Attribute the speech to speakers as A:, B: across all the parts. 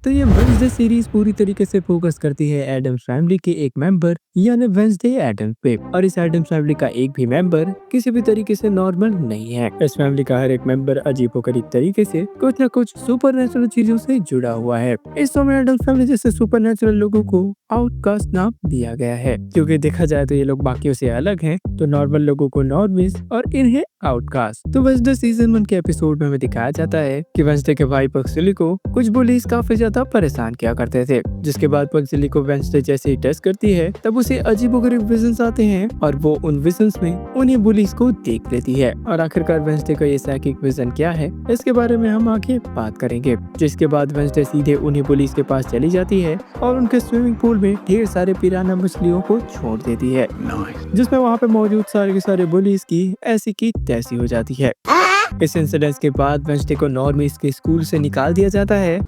A: तो ये Wednesday series पूरी तरीके से फोकस करती है एडम्स फैमिली के एक मेंबर यानी वेंसडे एडम्स पे। और इस एडम्स फैमिली का एक भी मेंबर किसी भी तरीके से नॉर्मल नहीं है। इस फैमिली का हर एक मेंबर अजीबोगरीब तरीके से कुछ न कुछ सुपरनेचुरल चीजों से जुड़ा हुआ है। इस शो में एडम्स फैमिली जैसे सुपरनेचुरल लोगों को आउटकास्ट नाम दिया गया है, क्योंकि देखा जाए तो ये लोग बाकियों से अलग हैं। तो नॉर्मल लोगों को नॉर्मिस और इन्हें आउटकास्ट। तो वेंसडे सीजन 1 के एपिसोड में हमें दिखाया जाता है कि वेंसडे के भाई पक्सली को कुछ बुलीज काफी ज्यादा परेशान किया करते थे, जिसके बाद पक्सली को वेंसडे जैसे ही टेस्ट करती है तब उसे अजीबोगरीब विजन्स आते हैं और वो उन विजन्स में उन्हीं बुलीज को देख लेती है। और आखिरकार वेंसडे का ये साइकिक विजन क्या है, इसके बारे में हम आगे बात करेंगे। जिसके बाद वेंसडे सीधे उन्हीं बुलीज के पास चली जाती है और उनके स्विमिंग पूल में ढेर सारे पिराना मछलियों को छोड़ देती है, जिसमें वहाँ पे मौजूद सारे के सारे बुलीज की ऐसी की तैसी हो जाती है। इस इंसिडेंट के बाद वेंसडे को नॉर्मिस के स्कूल से निकाल दिया जाता है।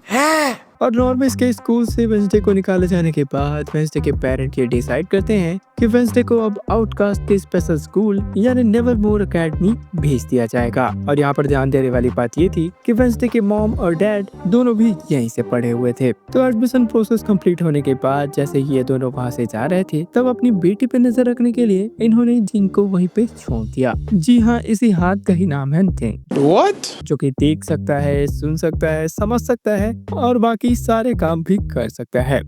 A: और नॉर्मिस के स्कूल से वेंसडे को निकाले जाने के बाद वेंसडे के पेरेंट ये डिसाइड करते हैं कि वेंसडे को अब आउटकास्ट के स्पेशल स्कूल यानी नेवरमोर एकेडमी भेज दिया जाएगा। और यहाँ पर ध्यान देने वाली बात ये थी कि वेंसडे के मॉम और डैड दोनों भी यहीं से पढ़े हुए थे। तो एडमिशन प्रोसेस कंप्लीट होने के बाद जैसे ये दोनों वहाँ से जा रहे थे तब अपनी बेटी पे नजर रखने के लिए इन्होंने जिन को वहीं पे छोड़ दिया। जी हाँ, इसी हाथ का ही नाम है थिंग, जो कि देख सकता है, सुन सकता है, समझ सकता है और बाकी सारे काम भी कर सकता है।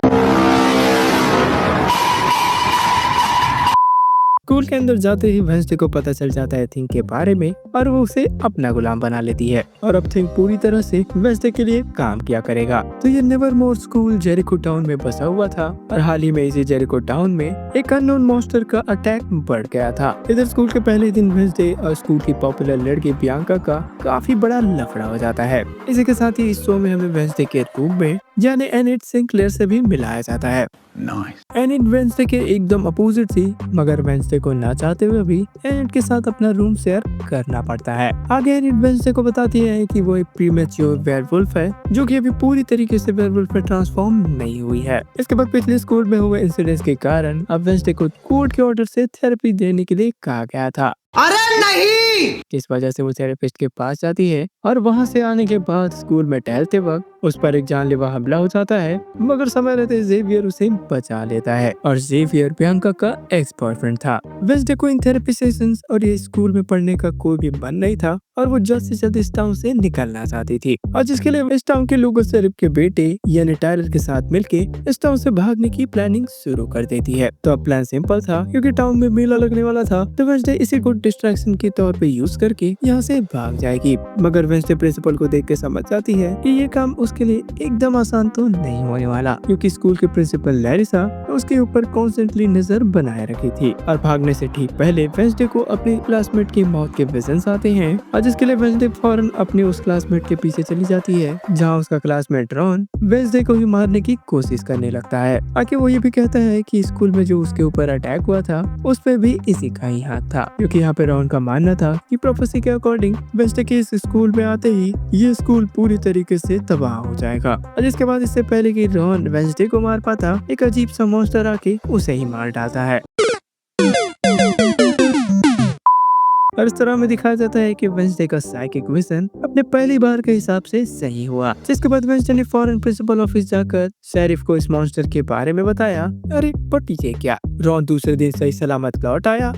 A: स्कूल के अंदर जाते ही वेंसडे को पता चल जाता है थिंग के बारे में और वो उसे अपना गुलाम बना लेती है। और अब थिंग पूरी तरह से वेंसडे के लिए काम किया करेगा। तो ये नेवरमोर स्कूल जेरिको टाउन में बसा हुआ था और हाल ही में इसी जेरिको टाउन में एक अननोन मॉन्स्टर का अटैक बढ़ गया था। इधर स्कूल के पहले दिन वेंसडे और स्कूल की पॉपुलर लड़की बियांका का काफी बड़ा लफड़ा हो जाता है। इसी के साथ ही इस शो में हमें वेंसडे के रूम में यानी एनिट सिंक्लेयर से भी मिलाया जाता है। एनिट वेंसडे के एकदम अपोजिट थी, मगर वेंसडे को ना चाहते हुए भी एनिट के साथ अपना रूम शेयर करना पड़ता है। आगे एनिट वेंसडे को बताती है कि वो एक प्रीमेच्योर वेयरवुल्फ है जो कि अभी पूरी तरीके से वेयरवुल्फ में ट्रांसफॉर्म नहीं हुई है। इसके बाद पिछले स्कूल में हुए इंसिडेंट्स के कारण अब वेंसडे को कोर्ट के ऑर्डर से थेरेपी देने के लिए कहा गया था।
B: अरे नहीं!
A: इस वजह से वो थेरेपिस्ट के पास जाती है और वहाँ से आने के बाद स्कूल में टहलते वक्त उस पर एक जानलेवा हमला हो जाता है, मगर समय रहते जेवियर उसे बचा लेता है। और जेवियर बियांका का एक्स बॉयफ्रेंड था। वेंसडे को इन थेरेपी सेशंस और ये स्कूल में पढ़ने का कोई भी मन नहीं था और वो जल्द से जल्द इस टाउन से निकलना चाहती थी, और जिसके लिए इस टाउन के लोगों से के बेटे यानी टायलर के साथ मिलके इस टाउन से भागने की प्लानिंग शुरू कर देती है। तो अब प्लान सिंपल था, क्योंकि टाउन में मेला लगने वाला था, तो वेंसडे इसी को डिस्ट्रैक्शन के तौर पे यूज करके यहाँ से भाग जाएगी। मगर वेंसडे प्रिंसिपल को देख के समझ जाती है कि ये काम उसके लिए एकदम आसान तो नहीं होने वाला, क्योंकि स्कूल के प्रिंसिपल लैरिसा उसके ऊपर कॉन्स्टेंटली नजर बनाए रखी थी। और भागने से ठीक पहले वेंसडे को अपने क्लासमेट की मौत के विजन्स आते हैं, और जिसके लिए वेंसडे फौरन अपने उस क्लासमेट के पीछे चली जाती है, जहाँ उसका क्लासमेट रॉन वेंसडे को ही मारने की कोशिश करने लगता है। आगे वो ये भी कहता है कि स्कूल में जो उसके ऊपर अटैक हुआ था उस पे भी इसी का ही हाथ था, क्योंकि यहाँ पे रॉन का मानना था कि प्रोफेसी के अकॉर्डिंग वेंसडे के इस स्कूल में आते ही ये स्कूल पूरी तरीके से तबाह हो जाएगा। और इसके बाद इससे पहले कि रॉन वेंसडे को मार पाता, एक अजीब सा मॉन्स्टर आके उसे ही मार डालता है। और इस तरह में दिखाया जाता है कि वेंसडे का साइकिक विजन अपने पहली बार के हिसाब से सही हुआ। जिसके बाद वेंसडे ने फॉरेन प्रिंसिपल ऑफिस जाकर शेरिफ को इस मॉन्स्टर के बारे में बताया। अरे बट ये क्या, रॉन दूसरे दिन सही सलामत लौट आया।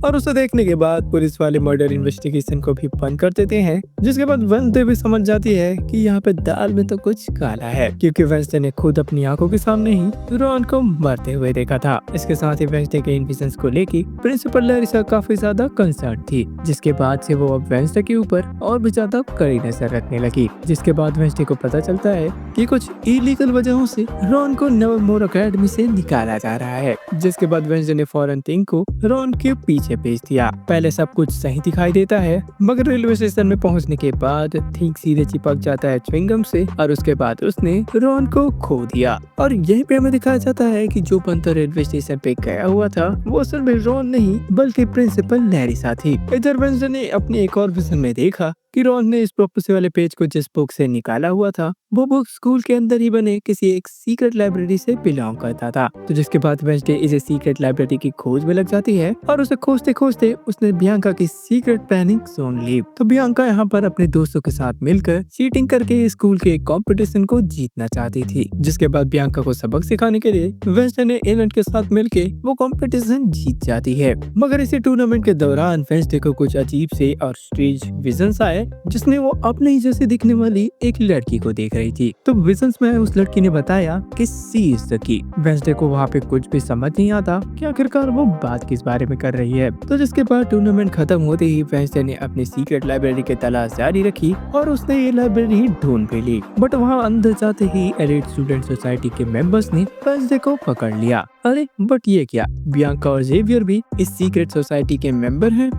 A: और उसे देखने के बाद पुलिस वाले मर्डर इन्वेस्टिगेशन को भी बंद कर देते हैं। जिसके बाद वेंसडे भी समझ जाती है कि यहाँ पे दाल में तो कुछ काला है, क्योंकि वेंसडे ने खुद अपनी आंखों के सामने ही रॉन को मरते हुए देखा था। इसके साथ ही वेंसडे के इन विजन्स को लेकर प्रिंसिपल लैरिसा काफी ज्यादा कंसर्न थी, जिसके बाद से वो अब वेंसडे के ऊपर और भी ज्यादा कड़ी नजर रखने लगी। जिसके बाद वेंसडे को पता चलता है कि कुछ इलीगल वजहों से रॉन को नेवरमोर एकेडमी से निकाला जा रहा है। जिसके बाद वेंसडे ने फौरन थिंग को रॉन के पीछे भेज दिया। पहले सब कुछ सही दिखाई देता है, मगर रेलवे स्टेशन में पहुंचने के बाद थिंग सीधे चिपक जाता है च्युइंगम से, और उसके बाद उसने रॉन को खो दिया। और यहीं पे हमें दिखाया जाता है कि जो बंदर रेलवे स्टेशन पे गया हुआ था वो असल में रॉन नहीं बल्कि प्रिंसिपल लैरिसा थी। इधर वेंसडे ने अपने एक और विजन में देखा कि रॉन ने इस प्रोपेसी वाले पेज को जिस बुक से निकाला हुआ था वो बुक स्कूल के अंदर ही बने किसी एक सीक्रेट लाइब्रेरी से बिलोंग करता था। तो जिसके बाद वेंसडे इस सीक्रेट लाइब्रेरी की खोज में लग जाती है और उसे खोजते खोजते उसने बियांका की सीक्रेट प्लानिंग सुन ली। तो बियांका यहाँ पर अपने दोस्तों के साथ मिलकर चीटिंग करके स्कूल के कंपटीशन को जीतना चाहती थी। जिसके बाद बियांका को सबक सिखाने के लिए वेंसडे ने एलन के साथ मिलके वो कंपटीशन जीत जाती है। मगर इसी टूर्नामेंट के दौरान वेंसडे को कुछ अजीब से और स्ट्रेंज विजन्स आए जिसने वो अपने ही जैसे दिखने वाली एक लड़की को देख रही थी। तो विजन्स में उस लड़की ने बताया कि सी इज द की। वेंसडे को वहाँ पे कुछ भी समझ नहीं आता कि आखिरकार वो बात किस बारे में कर रही है। तो जिसके बाद टूर्नामेंट खत्म होते ही वेंसडे ने अपनी सीक्रेट लाइब्रेरी की तलाश जारी रखी और उसने ये लाइब्रेरी ढूंढ भी ली। बट वहाँ अंदर जाते ही एलिट स्टूडेंट सोसाइटी के मेंबर्स ने वेंसडे को पकड़ लिया। अरे बट ये क्या, बियांका और जेवियर भी इस सीक्रेट सोसाइटी के मेंबर हैं?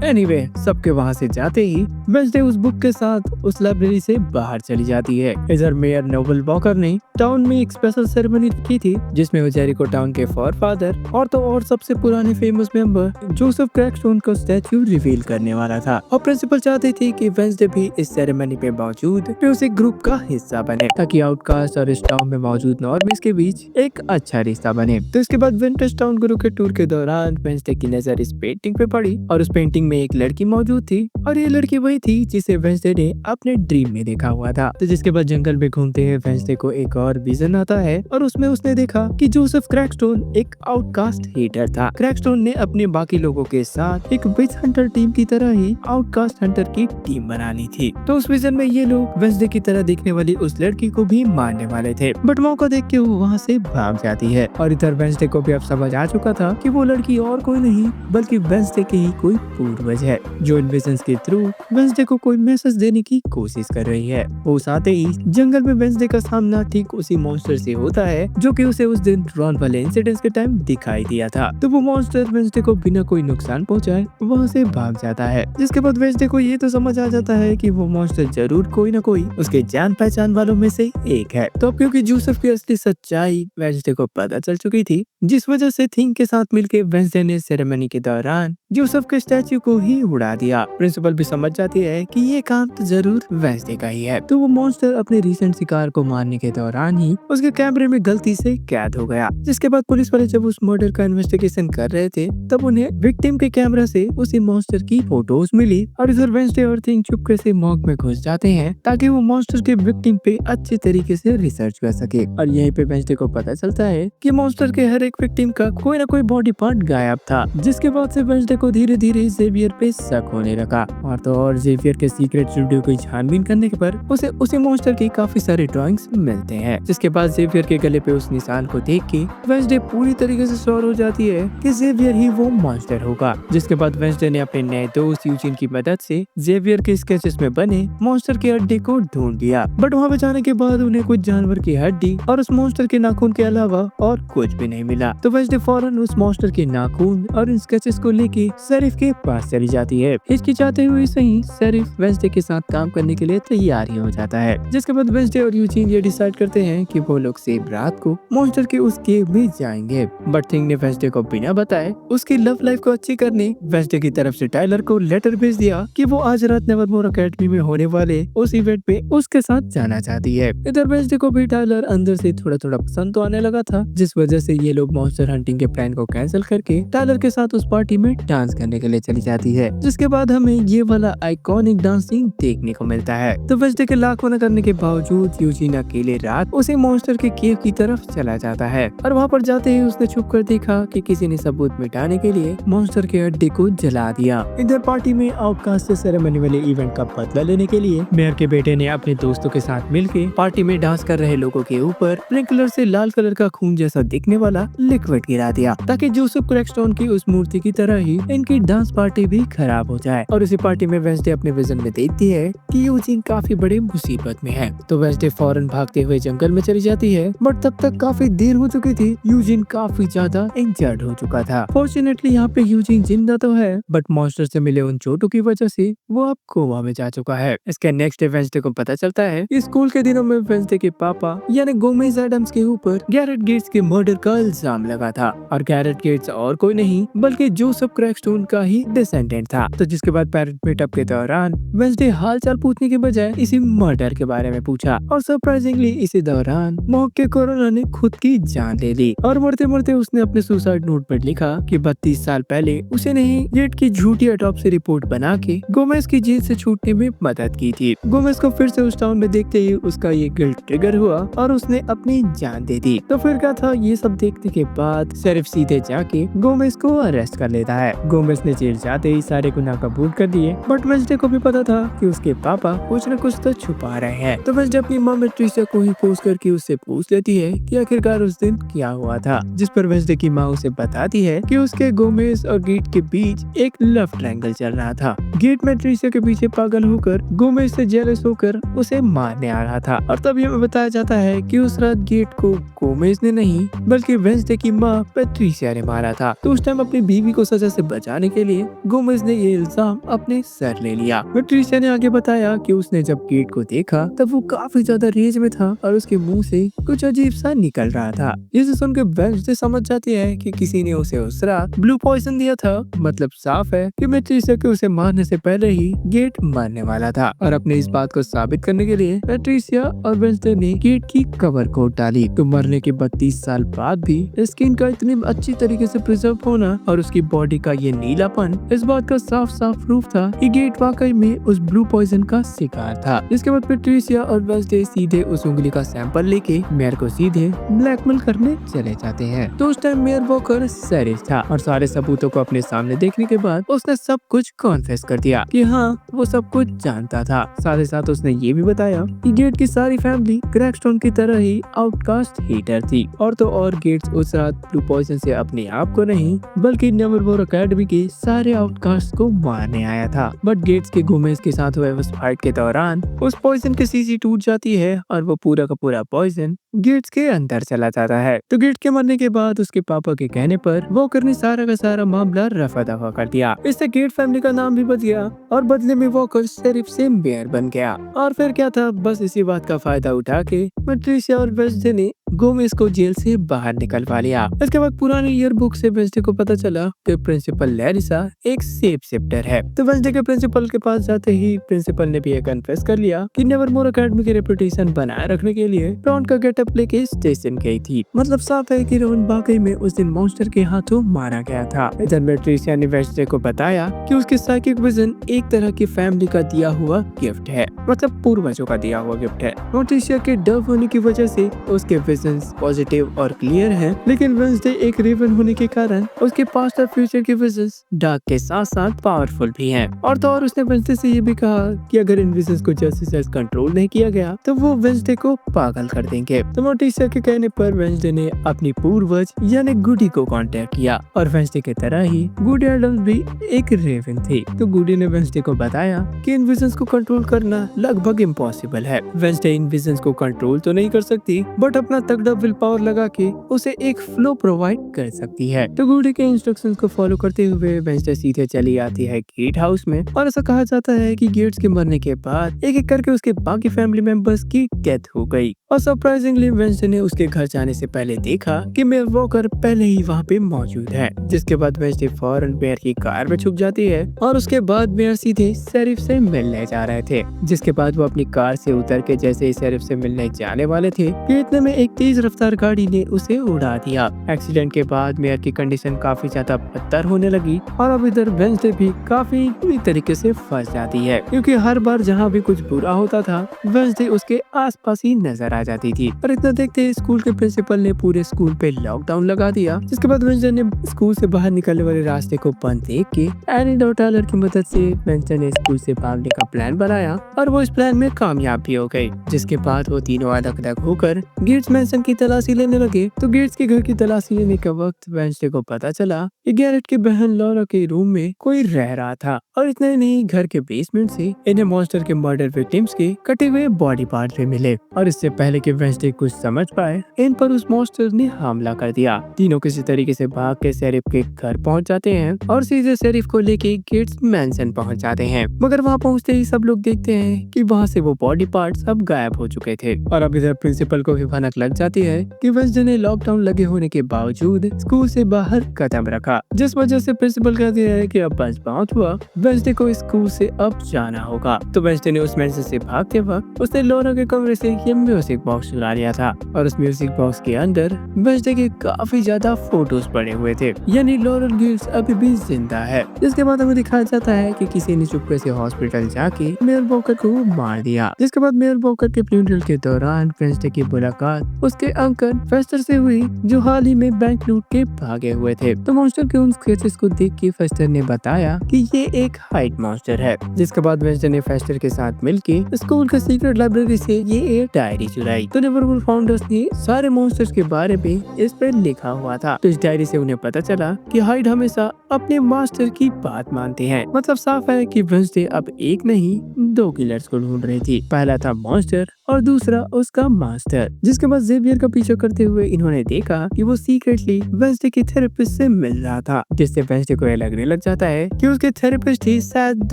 A: एनीवे, सबके वहाँ से जाते ही वेंसडे उस बुक के साथ उस लाइब्रेरी से बाहर चली जाती है। इधर मेयर नोबल वॉकर ने टाउन में एक स्पेशल सेरेमनी की थी जिसमें वो जेरिको टाउन के फॉरफादर और सबसे पुराने फेमस मेंबर जोसेफ क्रैकस्टोन का स्टैच्यू रिवील करने वाला था। और प्रिंसिपल चाहते थे कि वेंसडे भी इस सेरेमनी पे मौजूद म्यूजिक ग्रुप का हिस्सा बने ताकि आउटकास्ट और इस टाउन में मौजूद नॉर्मिस के बीच एक अच्छा रिश्ता बने। तो इसके बाद विंटेज टाउन गुरु के टूर के दौरान वेंसडे की नजर इस पेंटिंग पे पड़ी और उस पेंटिंग में एक लड़की मौजूद थी और ये लड़की वही थी जिसे वेंसडे ने अपने ड्रीम में देखा हुआ था। तो जिसके बाद जंगल में घूमते हुए वेंसडे को एक और विजन आता है और उसमें उसने देखा कि जोसेफ क्रैकस्टोन एक आउटकास्ट हीटर था। क्रैकस्टोन ने अपने बाकी लोगों के साथ एक विच हंटर टीम की तरह ही आउटकास्ट हंटर की टीम बनानी थी। तो उस विजन में ये लोग वेंसडे की तरह दिखने वाली उस लड़की को भी मारने वाले थे, बट मौका देख के वो वहाँ से भाग जाती है। और इधर वेंसडे को भी अब समझ आ चुका था कि वो लड़की और कोई नहीं बल्कि वेंसडे के ही कोई पूर्वज है जो इन विजन्स के थ्रू वेंसडे को कोई मैसेज देने की कोशिश कर रही है। वो आते ही जंगल में वेंसडे का सामना ठीक उसी मॉन्स्टर से होता है जो कि उसे उस दिन रॉन वाले इंसिडेंट्स के टाइम दिखाई दिया था। तो वो मॉन्स्टर वेंसडे को बिना कोई नुकसान पहुंचाए वहां से भाग जाता है। जिसके बाद वेंसडे को ये तो समझ आ जाता है कि वो मॉन्स्टर जरूर कोई ना कोई उसके जान पहचान वालों में से एक है। तो अब क्योंकि जोसेफ की असली सच्चाई वेंसडे को पता चल चुकी थी, जिस वजह से थिंग के साथ मिलकर वेंसडे ने सेरेमनी के दौरान जोसेफ के स्टैच्यू को ही उड़ा दिया। प्रिंसिपल भी समझ जाती है कि ये काम तो जरूर वेंसडे का ही है। तो वो मॉन्स्टर अपने रिसेंट शिकार को मारने के दौरान ही उसके कैमरे में गलती से कैद हो गया। जिसके बाद पुलिस वाले जब उस मर्डर का इन्वेस्टिगेशन कर रहे थे तब उन्हें विक्टिम के कैमरा से उसी मॉन्स्टर की फोटोज मिली और इधर वेंसडे और थिंग चुपके से मॉग में घुस जाते हैं ताकि वो मॉन्स्टर के विक्टिम पे अच्छे तरीके से रिसर्च कर सके। और यहीं पे वेंसडे को पता चलता है कि मॉन्स्टर के हर एक विक्टिम का कोई ना कोई बॉडी पार्ट गायब था। जिसके बाद से वेंसडे को धीरे धीरे जेवियर पे शक होने लगा और जेवियर के सीक्रेट स्टूडियो की छानबीन करने के पर उसे उसी मॉन्स्टर की काफी सारे ड्राइंग्स मिलते हैं। जिसके बाद जेवियर के गले पे उस निशान को देख के वेंसडे पूरी तरीके से श्योर हो जाती है कि जेवियर ही वो मॉन्स्टर होगा। जिसके बाद वेंसडे ने अपने नए दोस्त यूजिन की मदद से जेवियर के स्केचेस में बने मॉन्स्टर की हड्डी को ढूंढ लिया। बट वहाँ पे जाने के बाद उन्हें कुछ जानवर की हड्डी और उस मॉन्स्टर के नाखून के अलावा और कुछ भी नहीं मिला। तो वेंसडे फौरन उस मॉन्स्टर के नाखून और इन स्केचेस को लेके शेरिफ के पास चली जाती है। हिचकिचाते हुए सही शेरिफ वेंसडे के साथ काम करने के लिए तैयार ही हो जाता है। जिसके बाद वेंसडे और यूजीन ये डिसाइड करते हैं कि वो लोग सेम रात को मॉन्स्टर के उस केव में जाएंगे। बट थिंग ने वेंसडे को बिना बताए उसकी लव लाइफ को अच्छी करने वेंसडे की तरफ से टाइलर को लेटर भेज दिया कि वो आज रात नेवरमोर एकेडमी में होने वाले उस इवेंट पे उसके साथ जाना चाहती है। इधर वेंसडे को भी टाइलर अंदर से थोड़ा थोड़ा पसंद तो आने लगा था, जिस वजह से ये लोग मॉन्स्टर हंटिंग के प्लान को कैंसिल करके टाइलर के साथ उस पार्टी में डांस करने के लिए चली जाती है। जिसके बाद हमें ये वाला आइकॉनिक डांसिंग देखने को मिलता है। तो वेंसडे के लाख मना करने के बावजूद यूजीन अकेले रात उसी मॉन्स्टर के केव की तरफ चला जाता है और वहाँ पर जाते ही उसने छुप कर देखा कि किसी ने सबूत मिटाने के लिए मॉन्स्टर के अड्डे को जला दिया। इधर पार्टी में आउटकास्ट से सेरेमनी वाले इवेंट का बदला लेने के लिए मेयर के बेटे ने अपने दोस्तों के साथ मिलकर पार्टी में डांस कर रहे लोगों के ऊपर स्प्रिंकलर से लाल कलर का खून जैसा दिखने वाला लिक्विड गिरा दिया ताकि जोसेफ क्रैकस्टोन की उस मूर्ति की तरह ही इनकी डांस पार्टी भी खराब हो जाए। और इसी पार्टी में वेंसडे अपने विजन में देखती है कि यूजीन काफी बड़ी मुसीबत में है। तो वेंसडे फौरन भागते हुए जंगल में चली जाती है, बट तब तक काफी देर हो चुकी थी। यूजीन काफी ज्यादा इंजर्ड हो चुका था। फॉर्चुनेटली यहाँ पे यूजीन जिंदा तो है, बट मॉन्स्टर से मिले उन चोटों की वजह से वो अब कोमा में जा चुका है। इसके नेक्स्ट डे वेंसडे को पता चलता है कि स्कूल के दिनों में वेंसडे के पापा यानी गोमेज एडम्स के ऊपर गैरेट गेट्स के मर्डर का इल्जाम लगा था और गैरेट गेट्स और कोई नहीं बल्कि जोसेफ क्रैकस्टोन का ही डिसेंडेंट था। तो जिसके बाद पेरेंट मीटअप के दौरान वेंसडे हालचाल पूछने के बजाय इसी मर्डर के बारे में पूछा और सरप्राइजिंगली इसी दौरान मौके कोरोना ने खुद की जान ले ली और मरते मरते उसने अपने सुसाइड नोट पर लिखा कि 32 साल पहले उसे नहीं गेट की झूठी ऑटोप्सी रिपोर्ट बना के गोमेज की जेल से छूटने में मदद की थी। गोमेज को फिर से उस टाउन में देखते ही उसका ये गिल्ट ट्रिगर हुआ और उसने अपनी जान दे दी। तो फिर क्या था, ये सब देखने के बाद शेरिफ सीधे जाके गोमेज को अरेस्ट कर लेता है। गोमेज ने जेल जाते ही सारे गुनाह कबूल कर दिए, बट वेंसडे को भी पता था कि उसके पापा कुछ न कुछ तो छुपा रहे हैं। तो वेंसडे अपनी माँ ट्रिसिया को ही फोर्स करके उससे पूछ लेती है कि आखिरकार उस दिन क्या हुआ था, जिस पर वेंसडे की माँ उसे बताती है कि उसके गोमेज और गेट के बीच एक लव ट्रायंगल चल रहा था। गेट में ट्रिसिया के पीछे पागल होकर गोमेज से जेलस होकर उसे मारने आ रहा था और तब हमें बताया जाता है कि उस रात गेट को गोमेज ने नहीं बल्कि वेंसडे की माँ पैट्रिसिया ने मारा था। तो उस टाइम अपनी बीवी को सजा से बचाने के लिए गोमेज ने ये इल्जाम अपने सर ले लिया। पैट्रिसिया ने आगे बताया कि उसने जब गेट को देखा तब वो काफी ज्यादा रेज में था और उसके मुंह से कुछ अजीब सा निकल रहा था। जिसे सुनकर वेंसडे समझ जाती है कि किसी ने उसे उस रात ब्लू पॉइजन दिया था। मतलब साफ है कि पैट्रिसिया के उसे मारने से पहले ही गेट मरने वाला था और अपने इस बात को साबित करने के लिए पैट्रिसिया और वेंसडे ने गेट की कवर कोट डाली। तो मरने के 32 साल बाद भी स्किन का इतनी अच्छी तरीके से प्रिजर्व होना और उसकी बॉडी का ये नीलापन इस बात का साफ साफ प्रूफ था कि गेट वाकई में उस ब्लू पॉइजन का शिकार था। इसके बाद पैट्रिसिया और वेंसडे सीधे उस उंगली का सैंपल लेके मेयर को सीधे ब्लैकमेल करने चले जाते हैं। तो उस टाइम मेयर वॉकर शेरिफ था और सारे सबूतों को अपने सामने देखने के बाद उसने सब कुछ कॉन्फेस कर दिया कि हाँ वो सब कुछ जानता था। साथ ही साथ उसने ये भी बताया कि गेट की सारी फैमिली क्रैकस्टोन की तरह ही आउटकास्ट हीटर थी और तो और गेट्स उस रात ब्लू पॉइजन से अपने आप को नहीं बल्कि नेवरमोर एकेडमी के सारे आउटकास्ट को मारने आया था। बट गेट्स के गोमेज के साथ हुए उस फाइट के दौरान उस पॉइजन की शीशी टूट जाती है और वो पूरा का पूरा पॉइजन गेट्स के अंदर चला जाता है। तो गेट के मरने के बाद उसके पापा के कहने पर वॉकर ने सारा का सारा मामला रफा दफा कर दिया। इससे गेट फैमिली का नाम भी बच गया और बदले में वॉकर शेरिफ से मेयर बन गया। और फिर क्या था, बस इसी बात का फायदा उठा के पैट्रिसिया और वेंसडे ने गोमेज को जेल से बाहर निकलवा लिया। इसके बाद पुराने ईयर बुक से वेंसडे को पता चला कि प्रिंसिपल लैरिसा एक सेफ शिफ्टर है। तो वेंसडे के प्रिंसिपल के पास जाते ही प्रिंसिपल ने भी ये कन्फेस कर लिया कि नेवरमोर एकेडमी की रेपुटेशन बनाए रखने के लिए रॉन का गेटअप लेके स्टेशन गई थी। मतलब साफ है कि रॉन वाकई में उस दिन मॉन्स्टर के हाथों मारा गया था। इधर पैट्रिसिया ने वेंसडे को बताया कि उसके साइकिक विजन एक तरह की फैमिली का दिया हुआ गिफ्ट है, मतलब पूर्वजों का दिया हुआ गिफ्ट है। पैट्रिसिया के डर होने की वजह से उसके विजन्स पॉजिटिव और क्लियर हैं, लेकिन वेंसडे एक रेवन होने के कारण उसके पास्ट और फ्यूचर के विजन्स डार्क के साथ साथ पावरफुल भी हैं। और तो और उसने वेंसडे से ये भी कहा कि अगर इन विजन्स को जल्द से जल्द कंट्रोल नहीं किया गया तो वो वेंसडे को पागल कर देंगे। तो पैट्रिसिया के कहने पर वेंसडे ने अपनी पूर्वज यानी गुडी को कांटेक्ट किया और वेंसडे की तरह ही गुडी एडम्स भी एक रेवन थी। तो गुडी ने वेंसडे को बताया कि इन विजन्स को कंट्रोल करना लगभग इम्पॉसिबल है। वेंसडे इन विजन्स को कंट्रोल तो नहीं कर सकती बट अपना तगड़ा विल पावर लगा के उसे एक फ्लो प्रोवाइड कर सकती है। तो गुडी के इंस्ट्रक्शंस को फॉलो करते हुए वेंसडे सीधे चली आती है गेट हाउस में और ऐसा कहा जाता है कि गेट्स के मरने के बाद एक एक करके उसके बाकी फैमिली मेंबर्स की डेथ हो गई और सरप्राइजिंगली वेंसडे ने उसके घर जाने से पहले देखा कि मेयर वॉकर पहले ही वहाँ पे मौजूद है। जिसके बाद वेंसडे फौरन मेयर की कार में छुप जाती है और उसके बाद मेयर सीधे शेरिफ से मिलने जा रहे थे। जिसके बाद वो अपनी कार से उतर के जैसे ही शेरिफ से मिलने जाने वाले थे कि इतने में एक तेज रफ्तार गाड़ी ने उसे उड़ा दिया। एक्सीडेंट के बाद मेयर की कंडीशन काफी ज्यादा बदतर होने लगी और अब इधर वेंसडे भी काफी बुरी तरीके से फंस जाती है, क्योंकि हर बार जहाँ भी कुछ बुरा होता था वेंसडे उसके आसपास ही नजर आ जाती थी। और इतना देखते ही स्कूल के प्रिंसिपल ने पूरे स्कूल पे लॉकडाउन लगा दिया। जिसके बाद वेंसडे ने स्कूल से बाहर निकलने वाले रास्ते को बंद देख के एनी डॉटालर की मदद से वेंसडे ने स्कूल से भागने का प्लान बनाया और वो इस प्लान में कामयाब भी हो गई। जिसके बाद वो तीनों अलग अलग होकर गेट्स मैंसन की तलाशी लेने लगे। तो गेट्स के घर की तलाशी लेने के वक्त वेंसडे को पता चला कि गैरेट की बहन लॉरा के रूम में कोई रह रहा था और इतना ही नहीं, घर के बेसमेंट से इन्हें मॉन्स्टर के मर्डर विक्टिम्स के कटे हुए बॉडी पार्ट भी मिले। और इससे पहले कि वेंसडे कुछ समझ पाए, इन पर उस मॉन्स्टर ने हमला कर दिया। तीनों किसी तरीके से भाग के शेरिफ के घर पहुंच जाते हैं और सीधे शेरिफ को लेके गेट्स मैंसन पहुंच जाते हैं। मगर वहां पहुंचते ही सब लोग देखते हैं कि वहां से वो बॉडी पार्ट सब गायब हो चुके थे। और अब इधर प्रिंसिपल को भी भनक लग लग जाती है कि वेंसडे ने लॉकडाउन लगे होने के बावजूद स्कूल से बाहर कदम रखा, जिस वजह से प्रिंसिपल कहती है कि अब बस बहुत हुआ, वेंसडे को स्कूल से अब जाना होगा। तो वेंसडे ने उस मैसेज से भागते वक्त उसने लॉरा के कमरे से ये म्यूजिक बॉक्स चुरा लिया था और उस म्यूजिक बॉक्स के अंदर वेंसडे के काफी ज्यादा फोटोज पड़े हुए थे, यानी लॉरेल गिल्स अभी भी जिंदा है। जिसके बाद हमें दिखाया जाता है कि किसी ने चुपके से हॉस्पिटल जाके मेयर वॉकर को मार दिया। जिसके बाद मेयर वॉकर के फ्यूनरल के दौरान वेंसडे की मुलाकात उसके अंकल फेस्टर से हुई, जो हाल ही में बैंक लूट के भागे हुए थे। तो मॉन्स्टर के उन स्केचेस को देख के फेस्टर ने बताया कि ये एक हाइड मॉन्स्टर है। जिसके बाद वेंसडे ने फेस्टर के साथ मिलके स्कूल के सीक्रेट लाइब्रेरी से ये एक डायरी चुराई। तो नेवरवुल्फ फाउंडर्स ने सारे मॉन्स्टर्स के बारे में इस पर लिखा हुआ था। तो इस डायरी से उन्हें पता चला कि हाइड हमेशा अपने मास्टर की बात मानते हैं। मतलब साफ है कि वेंसडे अब एक नहीं 2 किलर्स को ढूंढ रही थी। पहला था मॉन्स्टर और दूसरा उसका मास्टर। जिसके बाद जेवियर का पीछा करते हुए इन्होंने देखा कि वो सीक्रेटली वेंसडे के थेरेपिस्ट से मिल रहा था, जिससे वेंसडे को यह लगने लग जाता है कि उसके थेरेपिस्ट ही शायद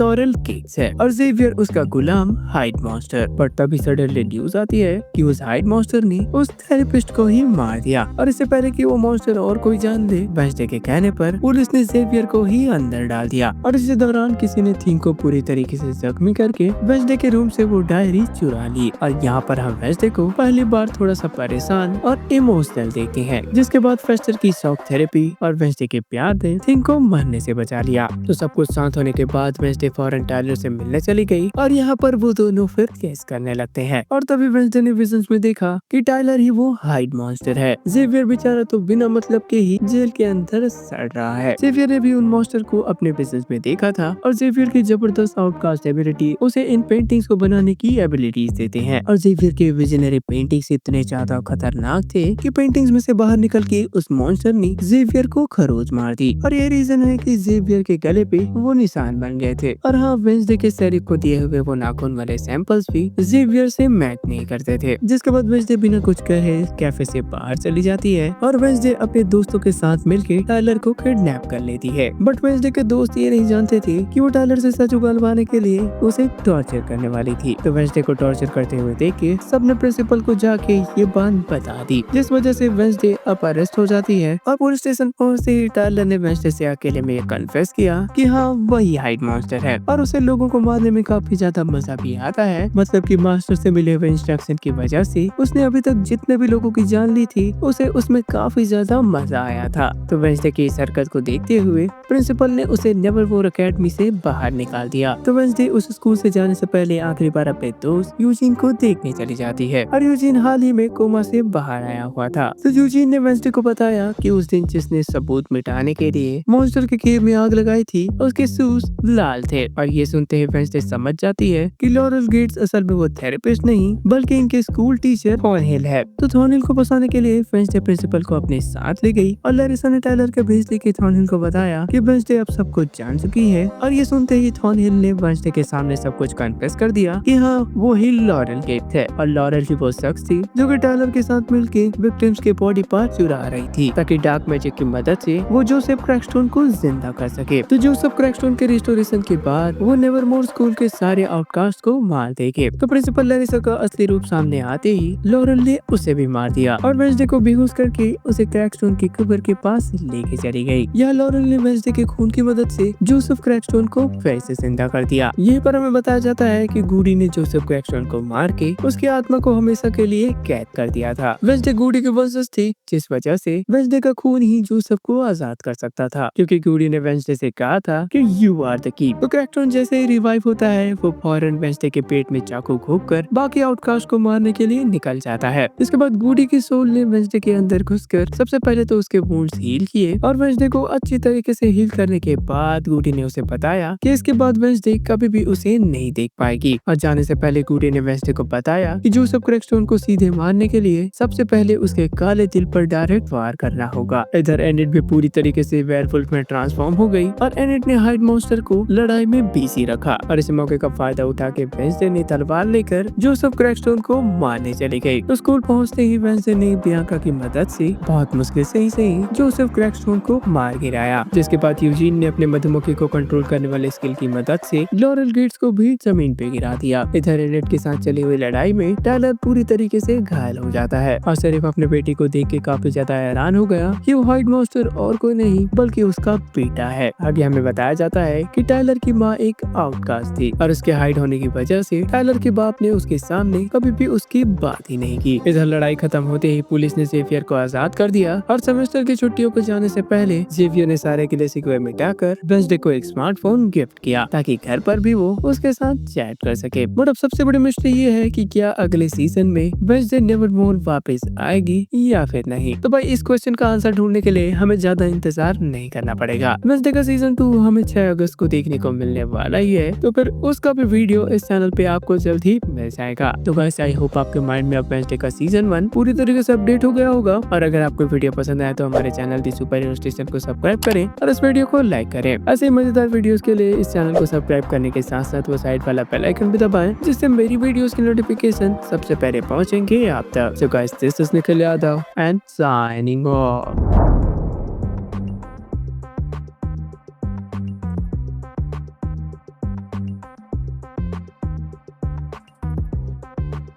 A: लॉरेल गेट्स है और जेवियर उसका गुलाम हाइड मॉन्स्टर। पर तभी सडनली न्यूज आती है कि उस हाइड मॉन्स्टर ने उस थेरेपिस्ट को ही मार दिया और इससे पहले कि वो मॉन्स्टर और कोई जान ले, वेंसडे के कहने पर पुलिस ने जेवियर को ही अंदर डाल दिया और इसी दौरान किसी ने थिंग को पूरी तरीके से जख्मी करके वेंसडे के रूम से वो डायरी चुरा ली। और यहाँ पर हम वेंसडे को पहली बार थोड़ा सा परेशान और इमोशनल देखते हैं। जिसके बाद फेस्टर की शॉक थेरेपी और वेंसडे के प्यार ने थिंग को मरने से बचा लिया। तो सब कुछ शांत होने के बाद वेंसडे फौरन टायलर से मिलने चली गई और यहाँ पर वो दोनों फिर केस करने लगते हैं। और तभी वेंसडे ने विजन्स में देखा कि टायलर ही वो हाइड मॉन्स्टर है। जेवियर बेचारा तो बिना मतलब के ही जेल के अंदर सड़ रहा है। जेवियर ने भी उन मॉन्स्टर को अपने बिजनेस में देखा था और जेवियर की जबरदस्त आउटकास्ट एबिलिटी उसे इन पेंटिंग्स को बनाने की एबिलिटीज देते हैं। और जेवियर के विजनरी पेंटिंग्स इतने ज्यादा खतरनाक थे कि पेंटिंग्स में से बाहर निकल के उस मॉन्स्टर ने जेवियर को खरोच मार दी। और ये रीजन है कि जेवियर के गले पे वो निशान बन गए थे। और हाँ, वेंसडे के शेरिफ को दिए हुए वो नाखून वाले सैंपल्स भी जेवियर से मैच नहीं करते थे। जिसके बाद वेंसडे बिना कुछ कहे कैफे से बाहर चली जाती है और वेंसडे अपने दोस्तों के साथ मिलकर टायलर को किडनैप कर लेती है। बट वेंसडे के दोस्त ये नहीं जानते थे कि वो टायलर से सच उगलवाने के लिए उसे टॉर्चर करने वाली थी। तो वेंसडे को टॉर्चर करते हुए देख के सबने प्रिंसिपल को जाके ये बात बता दी, जिस वजह से वेंसडे अब अरेस्ट हो जाती है। और पुलिस स्टेशन पहुंचते ही टायलर ने वेंसडे से अकेले में ये कन्फेस किया कि हाँ, वही हाइड मॉन्स्टर है और उसे लोगों को मारने में काफी ज्यादा मजा भी आता है। मतलब कि मास्टर से मिले हुए इंस्ट्रक्शन की वजह से उसने अभी तक जितने भी लोगों की जान ली थी उसे उसमें काफी ज्यादा मजा आया था। तो वेंसडे की इस हरकत को देखते हुए प्रिंसिपल ने उसे नेवरवुल्फ एकेडमी से बाहर निकाल दिया। तो वेंसडे उस स्कूल से जाने से पहले आखिरी बार अपने दोस्त यूजीन को देखने चली जाती है और यूजीन हाल ही में कोमा से बाहर आया हुआ था। तो यूजीन ने वेंसडे को बताया कि उस दिन जिसने सबूत मिटाने के लिए मॉन्स्टर के केव में आग लगाई थी उसके शूज लाल थे। और ये सुनते ही वेंसडे समझ जाती है कि लॉरेल गेट्स असल में वो थेरेपिस्ट नहीं बल्कि इनके स्कूल टीचर थॉर्नहिल है। तो थॉर्नहिल को बचाने के लिए वेंसडे प्रिंसिपल को अपने साथ ले गई और लैरिसा ने टायलर के भेजने के थॉर्नहिल को बताया कि वेंसडे अब सब कुछ जान चुकी है। और ये सुनते ही थॉर्नहिल ने वेंसडे के सामने सब कुछ कन्फेस कर दिया कि हाँ, वो ही लॉरेल गेट है और लॉरेल ही वो शख्स थी जो कि टायलर के साथ मिलके विक्टिम्स के बॉडी पार्ट चुरा रही थी ताकि डार्क मैजिक की मदद से वो जोसेफ क्रैकस्टोन को जिंदा कर सके। तो जोसेफ क्रैकस्टोन के रिस्टोरेशन के बाद वो नेवरमोर स्कूल के सारे आउटकास्ट को मार देंगे। तो प्रिंसिपल लैरिसा का असली रूप सामने आते ही लॉरेल ने उसे भी मार दिया और वेंसडे को बेहोश करके उसे क्रैकस्टोन की कब्र के पास लेके चली गई। यह लॉरेल ने वेंसडे के खून की मदद से जोसेफ क्रैकस्टोन को फिर से जिंदा कर दिया। यहीं पर हमें बताया जाता है कि गूडी ने जोसेफ क्रैकस्टोन को मार के उसकी आत्मा को हमेशा के लिए कैद कर दिया था। वेंसडे गूडी की वंशज थी, जिस वजह से वेंसडे का खून ही जोसेफ को आजाद कर सकता था, क्योंकि गूडी ने वेंसडे से कहा था कि यू आर द की। तो क्रैकस्टोन जैसे ही रिवाइव होता है वो फौरन वेंसडे के पेट में चाकू घोंपकर बाकी आउटकास्ट को मारने के लिए निकल जाता है। इसके बाद गूडी की सोल ने वेंसडे के अंदर घुसकर सबसे पहले तो उसके वुंड्स हील किए और वेंसडे को अच्छी तरीके से हील करने के बाद गूडी ने उसे बताया कि इसके बाद वेंसडे कभी भी उसे नहीं देख पाएगी। और जाने से पहले गूडी ने वेंसडे को बताया कि जोसेफ क्रैकस्टोन को सीधे मारने के लिए सबसे पहले उसके काले दिल पर डायरेक्ट वार करना होगा। इधर एनिट भी पूरी तरीके से वेयरवुल्फ में ट्रांसफॉर्म हो गई और एनिट ने हाइड मॉन्स्टर को लड़ाई में बिजी रखा और इस मौके का फायदा उठा के वेंसडे ने तलवार लेकर जोसेफ क्रैकस्टोन को मारने चली गई। तो स्कूल पहुंचते ही वेंसडे ने बियांका की मदद से बहुत मुश्किल से ही सही जोसेफ क्रैकस्टोन को मार गिराया, जिसके बाद यूजीन ने अपने मधुमक्खी को कंट्रोल करने वाले स्किल की मदद से लॉरेल गेट्स को भी जमीन पे गिरा दिया। इधर एनिट के साथ चली हुई लड़ाई में टायलर पूरी तरीके से घायल हो हो जाता है और शेरिफ अपने बेटी को देख के काफी ज्यादा हैरान हो गया कि वो व्हाइट मॉन्स्टर और कोई नहीं बल्कि उसका बेटा है। आगे हमें बताया जाता है कि टाइलर की माँ एक आउटकास्ट थी और उसके हाइड होने की वजह से टाइलर के बाप ने उसके सामने कभी भी उसकी बात ही नहीं की। इधर लड़ाई खत्म होते ही पुलिस ने जेवियर को आजाद कर दिया और सेमेस्टर की छुट्टियों को जाने से पहले जेवियर ने सारे किले सिकवे मिटाकर वेंसडे को एक स्मार्टफोन गिफ्ट किया ताकि घर पर भी वो उसके साथ चैट कर सके। बट अब सबसे बड़ी मिस्ट्री ये है कि क्या अगले सीजन में वेंसडे नेवरमोर वापस आएगी या फिर नहीं। तो भाई इस क्वेश्चन का आंसर ढूंढने के लिए हमें ज्यादा इंतजार नहीं करना पड़ेगा। वेंसडे का सीजन 2 हमें 6 अगस्त को देखने को मिलने वाला ही है, तो फिर उसका भी वीडियो इस चैनल पे आपको जल्द ही मिल जाएगा। तो गाइस आई होप आपके माइंड में अब वेंसडे का सीजन 1 पूरी तरीके से अपडेट हो गया होगा और अगर आपको वीडियो पसंद आया तो हमारे चैनल दी सुपर हीरो स्टेशन को सब्सक्राइब करें और इस वीडियो को लाइक करें। ऐसे ही मजेदार वीडियोस के लिए इस चैनल को सब्सक्राइब करने के साथ साथ वो साइड वाला बेल आइकन भी दबाएं जिससे मेरी वीडियोस की नोटिफिकेशन सबसे पहले पहुंचेंगे आप तक। So guys this is Nikhil Yadav and signing off.